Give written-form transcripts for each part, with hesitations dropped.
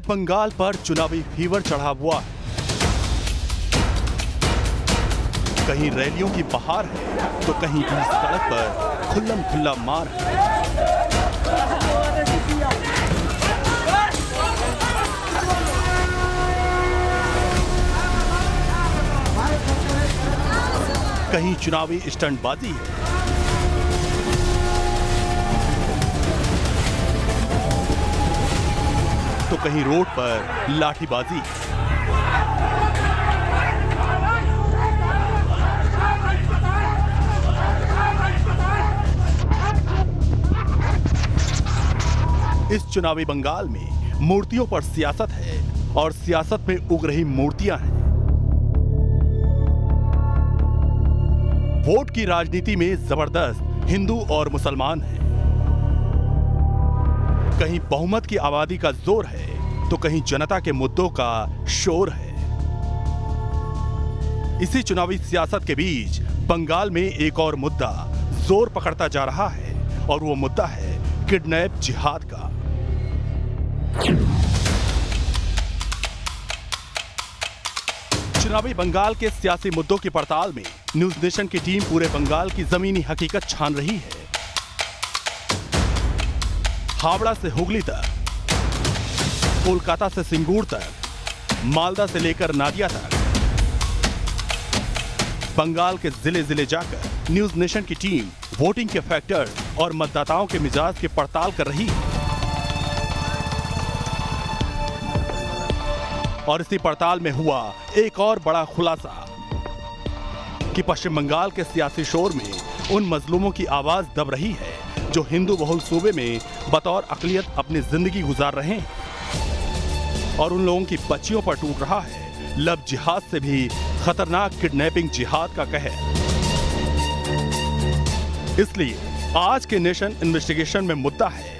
आज बंगाल पर चुनावी फीवर चढ़ा हुआ है। कहीं रैलियों की बहार है तो कहीं भी सड़क पर खुल्लम खुल्ला मार है। कहीं चुनावी स्टंटबाजी है तो कहीं रोड पर लाठीबाजी। इस चुनावी बंगाल में मूर्तियों पर सियासत है और सियासत में उग रही मूर्तियां हैं। वोट की राजनीति में जबरदस्त हिंदू और मुसलमान हैं। कहीं बहुमत की आबादी का जोर है तो कहीं जनता के मुद्दों का शोर है। इसी चुनावी सियासत के बीच बंगाल में एक और मुद्दा जोर पकड़ता जा रहा है और वो मुद्दा है किडनैप जिहाद का। चुनावी बंगाल के सियासी मुद्दों की पड़ताल में न्यूज नेशन की टीम पूरे बंगाल की जमीनी हकीकत छान रही है। हावड़ा से हुगली तक, कोलकाता से सिंगूर तक, मालदा से लेकर नादिया तक, बंगाल के जिले जिले जाकर न्यूज नेशन की टीम वोटिंग के फैक्टर और मतदाताओं के मिजाज की पड़ताल कर रही है। और इसी पड़ताल में हुआ एक और बड़ा खुलासा कि पश्चिम बंगाल के सियासी शोर में उन मजलूमों की आवाज दब रही है जो हिंदू बहुल सूबे में बतौर अकलियत अपनी जिंदगी गुजार रहे हैं। और उन लोगों की बच्चियों पर टूट रहा है लव जिहाद से भी खतरनाक किडनैपिंग जिहाद का कहर। इसलिए आज के नेशन इन्वेस्टिगेशन में मुद्दा है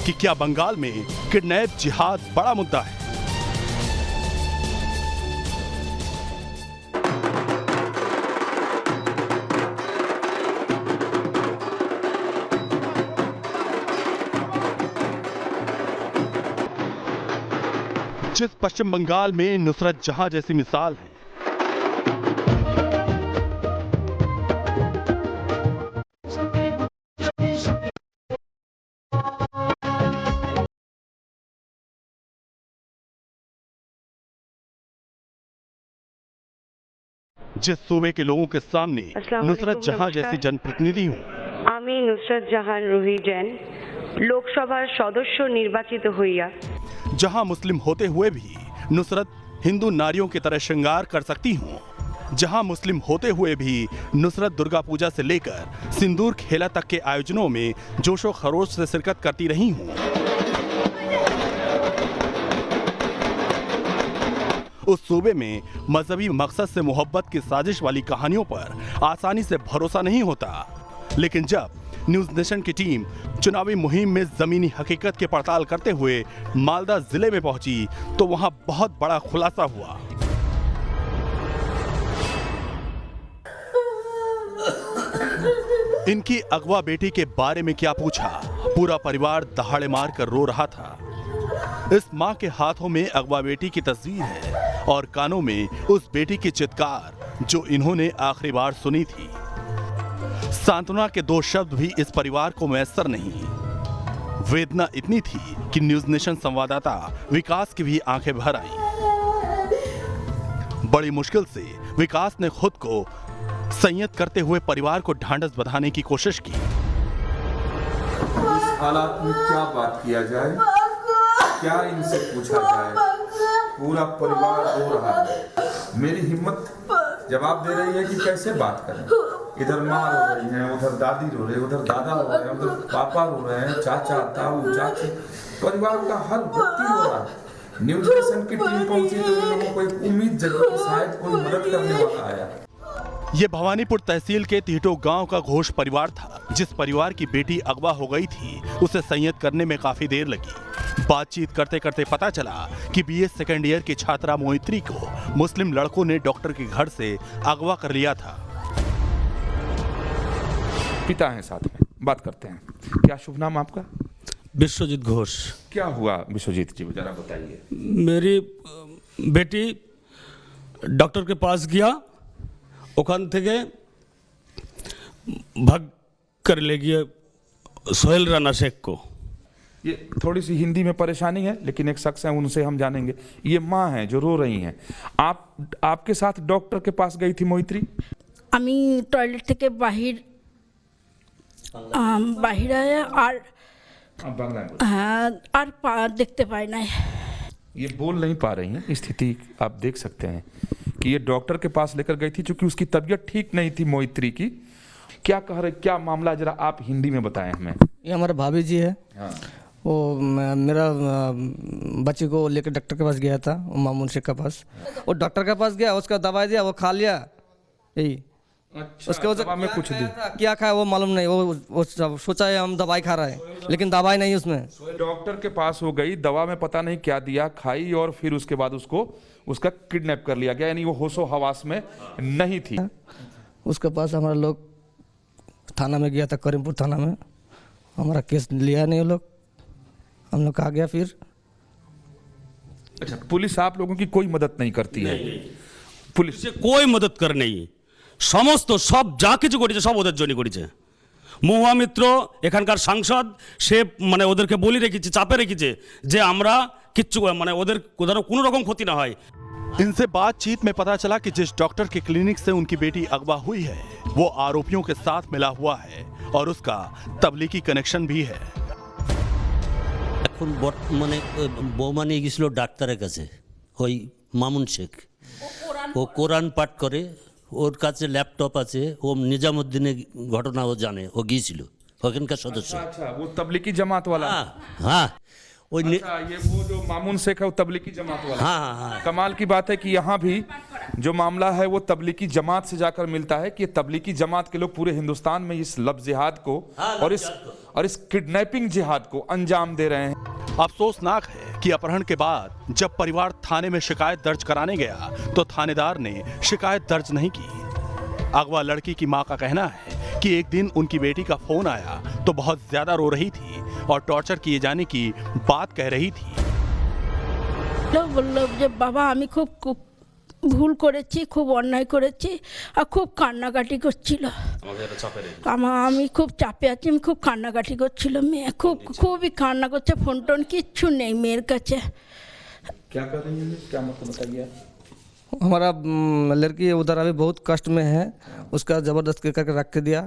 कि क्या बंगाल में किडनैप जिहाद बड़ा मुद्दा है। जिस पश्चिम बंगाल में नुसरत जहां जैसी मिसाल है, जिस सूबे के लोगों के सामने नुसरत जहां जैसी जनप्रतिनिधि हूं। आमी नुसरत जहां रूही जैन लोकसभा सदस्य निर्वाचित हुईया। जहां मुस्लिम होते हुए भी नुसरत हिंदू नारियों की तरह श्रृंगार कर सकती हूं। जहां मुस्लिम होते हुए भी नुसरत दुर्गा पूजा से लेकर सिंदूर खेला तक के आयोजनों में जोशो खरोश से शिरकत करती रही हूं। उस सूबे में मजहबी मकसद से मोहब्बत की साजिश वाली कहानियों पर आसानी से भरोसा नहीं होता। लेकिन जब न्यूज नेशन की टीम चुनावी मुहिम में जमीनी हकीकत की पड़ताल करते हुए मालदा जिले में पहुंची तो वहां बहुत बड़ा खुलासा हुआ। इनकी अगवा बेटी के बारे में क्या पूछा, पूरा परिवार दहाड़े मार कर रो रहा था। इस मां के हाथों में अगवा बेटी की तस्वीर है और कानों में उस बेटी की चित्कार जो इन्होंने आखिरी बार सुनी थी। सांत्वना के दो शब्द भी इस परिवार को मैसर नहीं। वेदना इतनी थी कि न्यूज नेशन संवाददाता विकास की भी आंखें भर आईं। बड़ी मुश्किल से विकास ने खुद को संयत करते हुए परिवार को ढांढस बंधाने की कोशिश की। इस हालात में क्या बात किया जाए, क्या इनसे पूछा जाए। पूरा परिवार रो रहा है। मेरी हिम्मत जवाब दे रही है कि कैसे बात करें। इधर माँ रो रही है, उधर दादी रो रही है, उधर दादा रो रहे हैं, उधर पापा रो रहे हैं, चाचा ताऊ चाची, परिवार का हर व्यक्ति रो रहा है। न्यूज नेशन की टीम पहुंची तो इन लोगों को एक उम्मीद जगी कि शायद कोई मदद करने वाला आया। ये भवानीपुर तहसील के तिहटो गांव का घोष परिवार था। जिस परिवार की बेटी अगवा हो गई थी उसे संयत करने में काफी देर लगी। बातचीत करते करते पता चला कि बीए सेकेंड ईयर की छात्रा मोहित्री को मुस्लिम लड़कों ने डॉक्टर के घर से अगवा कर लिया था। पिता हैं साथ में, बात करते हैं। क्या शुभ नाम आपका? विश्वजीत घोष। क्या हुआ विश्वजीत जी, जरा बताइए। मेरी बेटी डॉक्टर के पास गया, ओखान থেকে भाग कर ले गया सोहेल राना शेख को। ये थोड़ी सी हिंदी में परेशानी है, लेकिन एक शख्स है, उनसे हम जानेंगे। ये माँ हैं जो रो रही हैं। आपके साथ डॉक्टर के पास गई थी मोहित्री? আমি টয়লেট থেকে বাহির আয়া আর আর পা দেখতে পাই না। ये बोल नहीं पा रही हैं, स्थिति आप देख सकते हैं कि ये डॉक्टर के पास लेकर गई थी चूंकि उसकी तबीयत ठीक नहीं थी मोहित्री की। क्या कह रहे, क्या मामला, जरा आप हिंदी में बताएं हमें। ये हमारा भाभी जी है। हाँ। वो मेरा बच्ची को लेकर डॉक्टर के पास गया था, वो मामून शेख के पास। वो डॉक्टर के पास गया, उसका दवाई दिया, वो खा लिया। यही अच्छा, उसके दवा में कुछ दी? क्या खाया वो मालूम नहीं। वो सोचा है हम दवाई खा रहे हैं, लेकिन दवाई नहीं उसमें। डॉक्टर के पास हो गई, दवा में पता नहीं क्या दिया, खाई, और फिर उसके बाद उसका किडनैप कर लिया गया, यानी वो होशो हवास में नहीं थी। उसके पास हमारा लोग थाना में गया था, करीमपुर थाना में। हमारा केस लिया नहीं वो लोग, हम लोग आ गया फिर। अच्छा, पुलिस आप लोगों की कोई मदद नहीं करती है? पुलिस সে কই মদত করে নেই, সমস্ত সব যা কিছু করেছে সব ওদের জন্য করেছে। মহুয়া মিত্র এখানকার সাংসদ, সে মানে ওদেরকে বলি রেখেছে, চাপে রেখেছে যে আমরা কিচ্ছু মানে ওদের কোনো রকম ক্ষতি না হয়। इनसे बातचीत में पता चला कि जिस डॉक्टर के क्लिनिक से उनकी बेटी अगवा हुई है वो आरोपियों के साथ मिला हुआ है और उसका तबलीगी कनेक्शन भी है। এখন বর্তমানে বৌমা নিয়ে গেছিল ডাক্তারের কাছে, ওই মামুন শেখ। ও কোরআন পাঠ করে, ওর কাছে ল্যাপটপ আছে, ও নিজামুদ্দিনের ঘটনা ও জানে, ও গিয়েছিল ওখানকার সদস্য। अच्छा, वो तबलीगी जमात वाला। हाँ हाँ, ওই अच्छा, ये वो जो मामून शेख है वो तबलीगी जमात वाला। हाँ हाँ हाँ। कमाल की बात है कि यहाँ भी जो मामला है वो तबलीगी जमात से जाकर मिलता है कि ये तबलीगी जमात के लोग पूरे हिंदुस्तान में इस लफ्ज़ जिहाद को और इस किडनैपिंग जिहाद को अंजाम दे रहे हैं। अफसोसनाक है कि अपहरण के बाद जब परिवार थाने में शिकायत दर्ज कराने गया तो थानेदार ने शिकायत दर्ज नहीं की। अगवा लड़की की मां का कहना है कि एक दिन उनकी बेटी का फोन आया तो बहुत ज्यादा रो रही थी और टॉर्चर किए जाने की बात कह रही थी। বললো যে বাবা আমি খুব ভুল করেছি, খুব অন্যায় করেছি, আর খুব কান্নাকাটি করছিল। আমি খুব চাপে আছি, আমি খুব কান্নাকাটি করছিল। মেয়ে খুবই কান্না করছে, ফোন টোন কিচ্ছু নেই মেয়ের কাছে। क्या कर रही है, क्या मतलब बताइए। हमारा लड़की उधर अभी बहुत कष्ट में है, उसका ज़बरदस्त करके रख के दिया।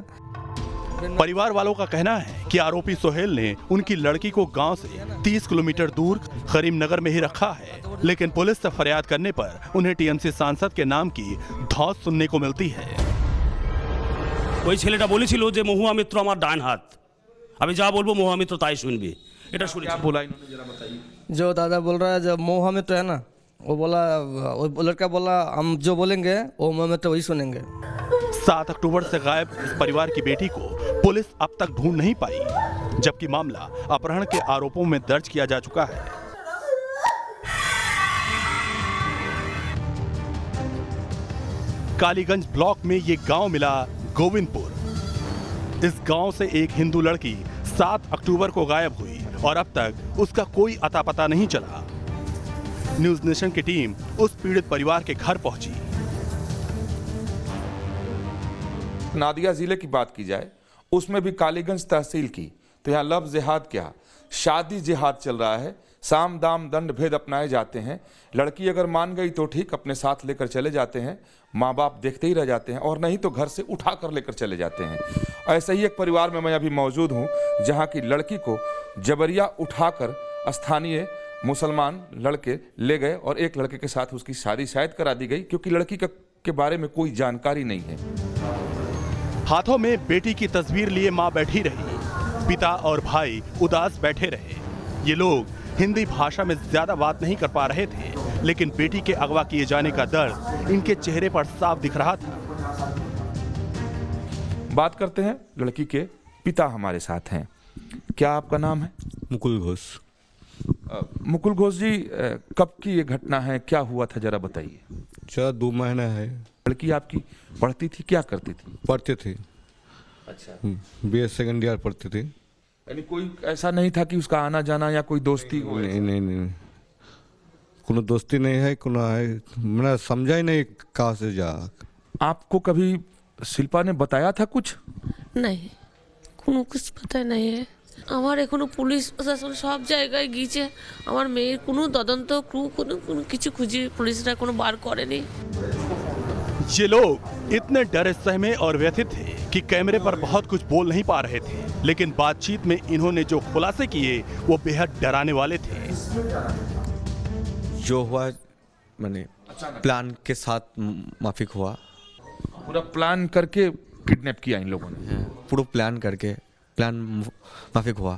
परिवार वालों का कहना है कि आरोपी सोहेल ने उनकी लड़की को गांव से 30 किलोमीटर दूर करीमनगर में ही रखा है, लेकिन पुलिस से फरियाद करने पर उन्हें टीएमसी सांसद के नाम की धौंस सुनने को मिलती है। ওই ছেলেটা বলেছিল যে মহুয়া মিত্র আমার ডান হাত, আমি যা বলবো মহুয়া মিত্র তাই শুনবে। এটা শুনে क्या बोला इन्होंने, जरा बताइए। जो दादा बोल रहा है, जब मोह में तो है ना, वो बोला, वो लड़का बोला हम जो बोलेंगे वो मोह में तो वही सुनेंगे। 7 अक्टूबर से गायब इस परिवार की बेटी को पुलिस अब तक ढूंढ नहीं पाई, जबकि मामला अपहरण के आरोपों में दर्ज किया जा चुका है। कालीगंज ब्लॉक में ये गांव मिला गोविंदपुर। इस गांव से एक हिंदू लड़की 7 अक्टूबर को गायब हुई और अब तक उसका कोई अता पता नहीं चला। न्यूज नेशन की टीम उस पीड़ित परिवार के घर पहुंची। नादिया जिले की बात की जाए, उसमें भी कालीगंज तहसील की, तो यहाँ लफ्ज़ जिहाद क्या, शादी जिहाद चल रहा है। साम दाम दंड भेद अपनाए जाते हैं। लड़की अगर मान गई तो ठीक, अपने साथ लेकर चले जाते हैं, माँ बाप देखते ही रह जाते हैं, और नहीं तो घर से उठा कर लेकर चले जाते हैं। ऐसे ही एक परिवार में मैं अभी मौजूद हूँ जहाँ की लड़की को जबरिया उठाकर स्थानीय मुसलमान लड़के ले गए और एक लड़के के साथ उसकी शादी शायद करा दी गई, क्योंकि लड़की के बारे में कोई जानकारी नहीं है। हाथों में बेटी की तस्वीर लिए मां बैठी रही, पिता और भाई उदास बैठे रहे। ये लोग हिंदी भाषा में ज्यादा बात नहीं कर पा रहे थे, लेकिन बेटी के अगवा किए जाने का दर्द इनके चेहरे पर साफ दिख रहा था। बात करते हैं, लड़की के पिता हमारे साथ हैं। क्या आपका नाम है? मुकुल घोष। मुकुल घोष जी, कब की ये घटना है, क्या हुआ था, जरा बताइए। 2 महीना है। लड़की आपकी पढ़ती थी, क्या करती थी? पढ़ते थे। अच्छा। BA सेकेंड ईयर पढ़ते थे। यानी कोई ऐसा नहीं था कि उसका आना जाना या कोई दोस्ती हो? नहीं नहीं नहीं, कोनो दोस्ती नहीं है, कोनो है, मैंने समझा ही नहीं कहाँ से जा। आपको कभी शिल्पा ने बताया था कुछ? नहीं, কোনো কিছু পতা নাই। আমার এখনো পুলিশ প্রশাসন সব জায়গায় গিয়েছে, আমার মেয়ের কোনো তদন্ত কোনো কিছু খুঁজে পুলিশরা কোনো বার করেনি। ये लोग इतने डरे सहमे और व्यथित थे कि कैमरे पर बहुत कुछ बोल नहीं पा रहे थे, लेकिन बातचीत में इन्होंने जो खुलासे किए वो बेहद डराने वाले थे। जो हुआ मैंने प्लान के साथ माफिक हुआ, पूरा प्लान करके किडनैप किया इन लोगों ने? पूरा प्लान करके प्लान माफिक हुआ।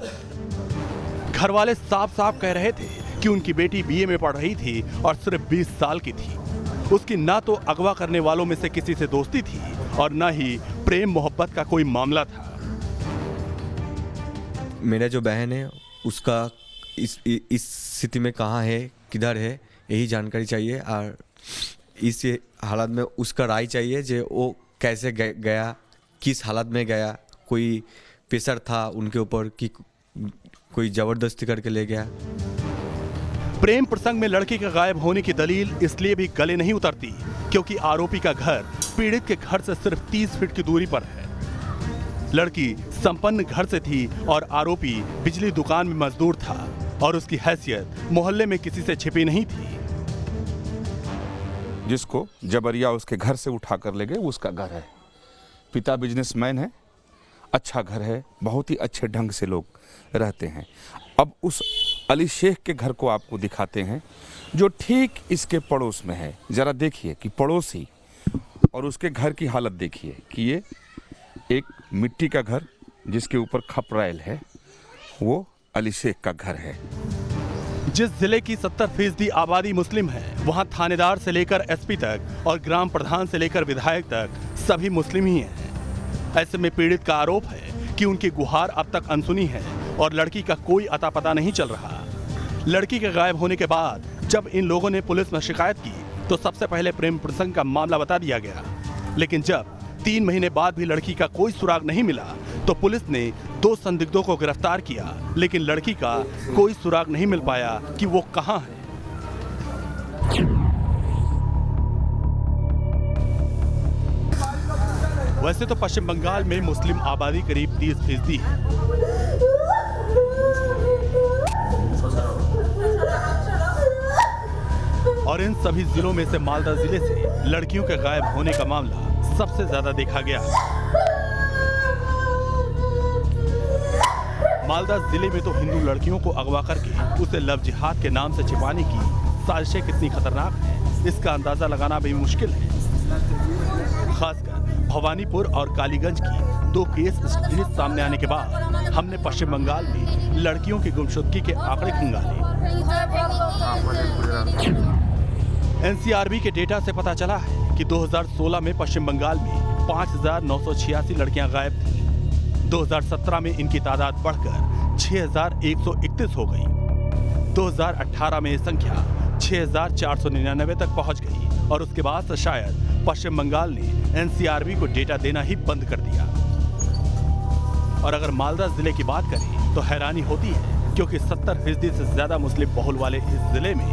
घर वाले साफ साफ कह रहे थे कि उनकी बेटी बीए में पढ़ रही थी और सिर्फ 20 साल की थी। उसकी ना तो अगवा करने वालों में से किसी से दोस्ती थी और ना ही प्रेम मोहब्बत का कोई मामला था। मेरा जो बहन है उसका इस स्थिति में कहाँ है, किधर है, यही जानकारी चाहिए। और इस हालत में उसका राय चाहिए जो वो कैसे गया, किस हालत में गया, कोई प्रेशर था उनके ऊपर कि कोई ज़बरदस्ती करके ले गया। प्रेम प्रसंग में लड़की के गायब होने की दलील इसलिए भी गले नहीं उतरती क्योंकि आरोपी का घर पीड़ित के घर से सिर्फ 30 फीट की दूरी पर है। लड़की संपन्न घर से थी और आरोपी बिजली दुकान में मजदूर था और उसकी हैसियत मोहल्ले में किसी से छिपी नहीं थी। जिसको जबरिया उसके घर से उठा कर ले गए, उसका घर है। पिता बिजनेसमैन है, अच्छा घर है, बहुत ही अच्छे ढंग से लोग रहते हैं। अब उस अली शेख के घर को आपको दिखाते हैं जो ठीक इसके पड़ोस में है। जरा देखिए कि पड़ोसी और उसके घर की हालत देखिए कि ये एक मिट्टी का घर जिसके ऊपर खपराइल है, वो अली शेख का घर है। जिस जिले की 70% आबादी मुस्लिम है, वहां थानेदार से लेकर एसपी तक और ग्राम प्रधान से लेकर विधायक तक सभी मुस्लिम ही हैं। ऐसे में पीड़ित का आरोप है कि उनकी गुहार अब तक अनसुनी है और लड़की का कोई अता पता नहीं चल रहा। लड़की के गायब होने के बाद जब इन लोगों ने पुलिस में शिकायत की तो सबसे पहले प्रेम प्रसंग का मामला बता दिया गया, लेकिन जब 3 महीने बाद भी लड़की का कोई सुराग नहीं मिला तो पुलिस ने 2 संदिग्धों को गिरफ्तार किया, लेकिन लड़की का कोई सुराग नहीं मिल पाया कि वो कहां है। वैसे तो पश्चिम बंगाल में मुस्लिम आबादी करीब 30% है। और इन सभी जिलों में से मालदा जिले से लड़कियों के गायब होने का मामला सबसे ज्यादा देखा गया। मालदा जिले में तो हिंदू लड़कियों को अगवा करके उसे लव जिहाद के नाम से छिपाने की साजिशें कितनी खतरनाक हैं, इसका अंदाजा लगाना भी मुश्किल है। खासकर भवानीपुर और कालीगंज की 2 केस स्टडीज सामने आने के बाद हमने पश्चिम बंगाल में लड़कियों की गुमशुदगी के आंकड़े खंगाले। एनसीआरबी के डेटा से पता चला है कि 2016 में पश्चिम बंगाल में 5,986 लड़कियां गायब थीं। 2017 में इनकी तादाद बढ़कर 6,131 हो गई। 2018 में यह संख्या 6,499 तक पहुंच गई और उसके बाद से शायद पश्चिम बंगाल ने एनसीआरबी को डेटा देना ही बंद कर दिया। और अगर मालदा जिले की बात करें तो हैरानी होती है क्योंकि 70% से ज्यादा मुस्लिम बहुल वाले इस जिले में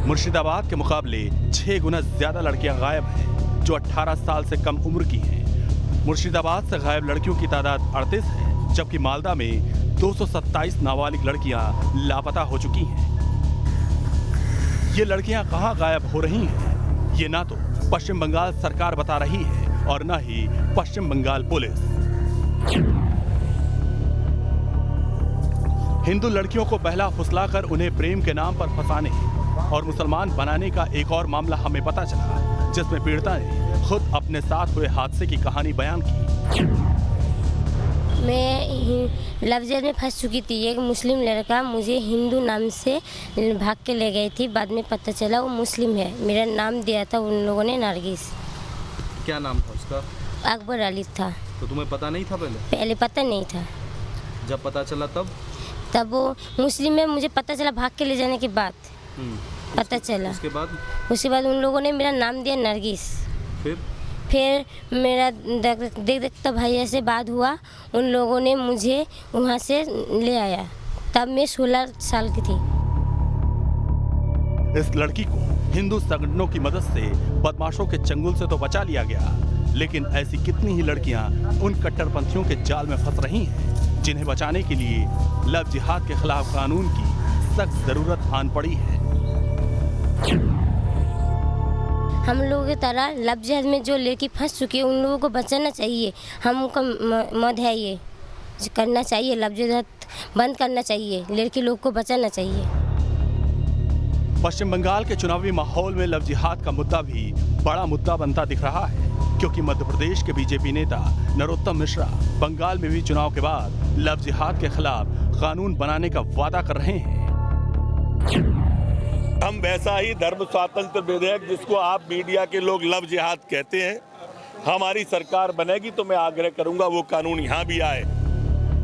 मुर्शिदाबाद के मुकाबले 6 गुना ज्यादा लड़कियां गायब हैं जो 18 साल से कम उम्र की हैं। मुर्शिदाबाद से गायब लड़कियों की तादाद 38 है, जबकि मालदा में 227 नाबालिग लड़कियां लापता हो चुकी हैं। ये लड़कियां कहां गायब हो रही हैं, ये ना तो पश्चिम बंगाल सरकार बता रही है और ना ही पश्चिम बंगाल पुलिस। हिंदू लड़कियों को बहला फुसलाकर उन्हें प्रेम के नाम पर फंसाने और मुसलमान बनाने का एक और मामला हमें पता चला, जिसमें पीड़िता ने खुद अपने साथ हुए हादसे की कहानी बयान की। मैं लव जेल में फंस चुकी थी। एक मुस्लिम लड़का मुझे हिंदू नाम से भाग के ले गई थी, बाद में पता चला वो मुस्लिम है। मेरा नाम दिया था उन लोगों ने नरगिस। क्या नाम था उसका? अकबर अली था। तो तुम्हें पता नहीं था पहले? पहले पता नहीं था। जब पता चला तब वो मुस्लिम है, मुझे पता चला भाग के ले जाने के बाद पता चला। उसके बाद उन लोगों ने मेरा नाम दिया नरगिस। फिर मेरा देखता भैया से बात हुआ, उन लोगों ने मुझे वहाँ से ले आया। तब मैं 16 साल की थी। इस लड़की को हिंदू संगठनों की मदद से बदमाशों के चंगुल से तो बचा लिया गया, लेकिन ऐसी कितनी ही लड़कियां उन कट्टरपंथियों के जाल में फंस रही हैं, जिन्हें बचाने के लिए लव जिहाद के खिलाफ कानून की सख्त जरूरत आन पड़ी है। हम लोगों की तरह लव जिहाद में जो लड़की फंस चुकी है, उन लोगों को बचाना चाहिए। हमको मत है ये करना चाहिए, लव जिहाद बंद करना चाहिए, लड़की लोग को बचाना चाहिए। पश्चिम बंगाल के चुनावी माहौल में लव जिहाद का मुद्दा भी बड़ा मुद्दा बनता दिख रहा है, क्योंकि मध्य प्रदेश के बीजेपी नेता नरोत्तम मिश्रा बंगाल में भी चुनाव के बाद लव जिहाद के खिलाफ कानून बनाने का वादा कर रहे हैं। हम वैसा ही धर्म स्वातंत्र विधेयक, जिसको आप मीडिया के लोग लव जिहाद कहते हैं, हमारी सरकार बनेगी तो मैं आग्रह करूंगा वो कानून यहाँ भी आए।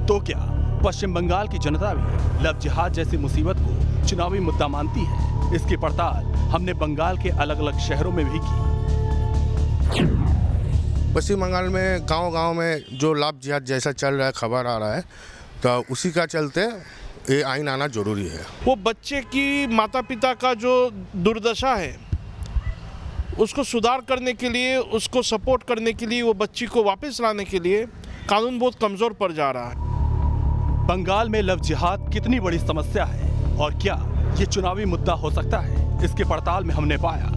तो क्या पश्चिम बंगाल की जनता भी लव जिहाद जैसी मुसीबत को चुनावी मुद्दा मानती है? इसकी पड़ताल हमने बंगाल के अलग अलग शहरों में भी की। पश्चिम बंगाल में गांव-गांव में जो लव जिहाद जैसा चल रहा है, खबर आ रहा है, तो उसी का चलते ये आइन आना जरूरी है। वो बच्चे की माता पिता का जो दुर्दशा है, उसको सुधार करने के लिए, उसको सपोर्ट करने के लिए, वो बच्ची को वापस लाने के लिए कानून बहुत कमजोर पड़ जा रहा है। बंगाल में लव जिहाद कितनी बड़ी समस्या है और क्या ये चुनावी मुद्दा हो सकता है? इसकी पड़ताल में हमने पाया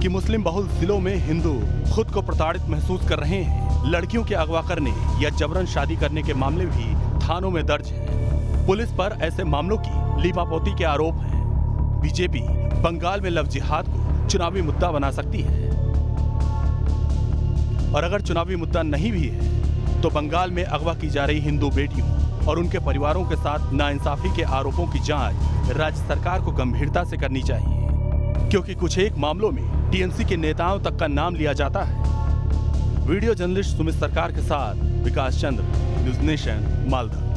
कि मुस्लिम बहुल जिलों में हिंदू खुद को प्रताड़ित महसूस कर रहे हैं। लड़कियों के अगवा करने या जबरन शादी करने के मामले भी थानों में दर्ज हैं। पुलिस पर ऐसे मामलों की लीपापोती के आरोप हैं। बीजेपी बंगाल में लव जिहाद को चुनावी मुद्दा बना सकती है, और अगर चुनावी मुद्दा नहीं भी है तो बंगाल में अगवा की जा रही हिंदू बेटियों और उनके परिवारों के साथ नाइंसाफी के आरोपों की जांच राज्य सरकार को गंभीरता से करनी चाहिए, क्योंकि कुछ एक मामलों में टीएमसी के नेताओं तक का नाम लिया जाता है। वीडियो जर्नलिस्ट सुमित सरकार के साथ विकास चंद्र, न्यूज़ नेशन, मालदा।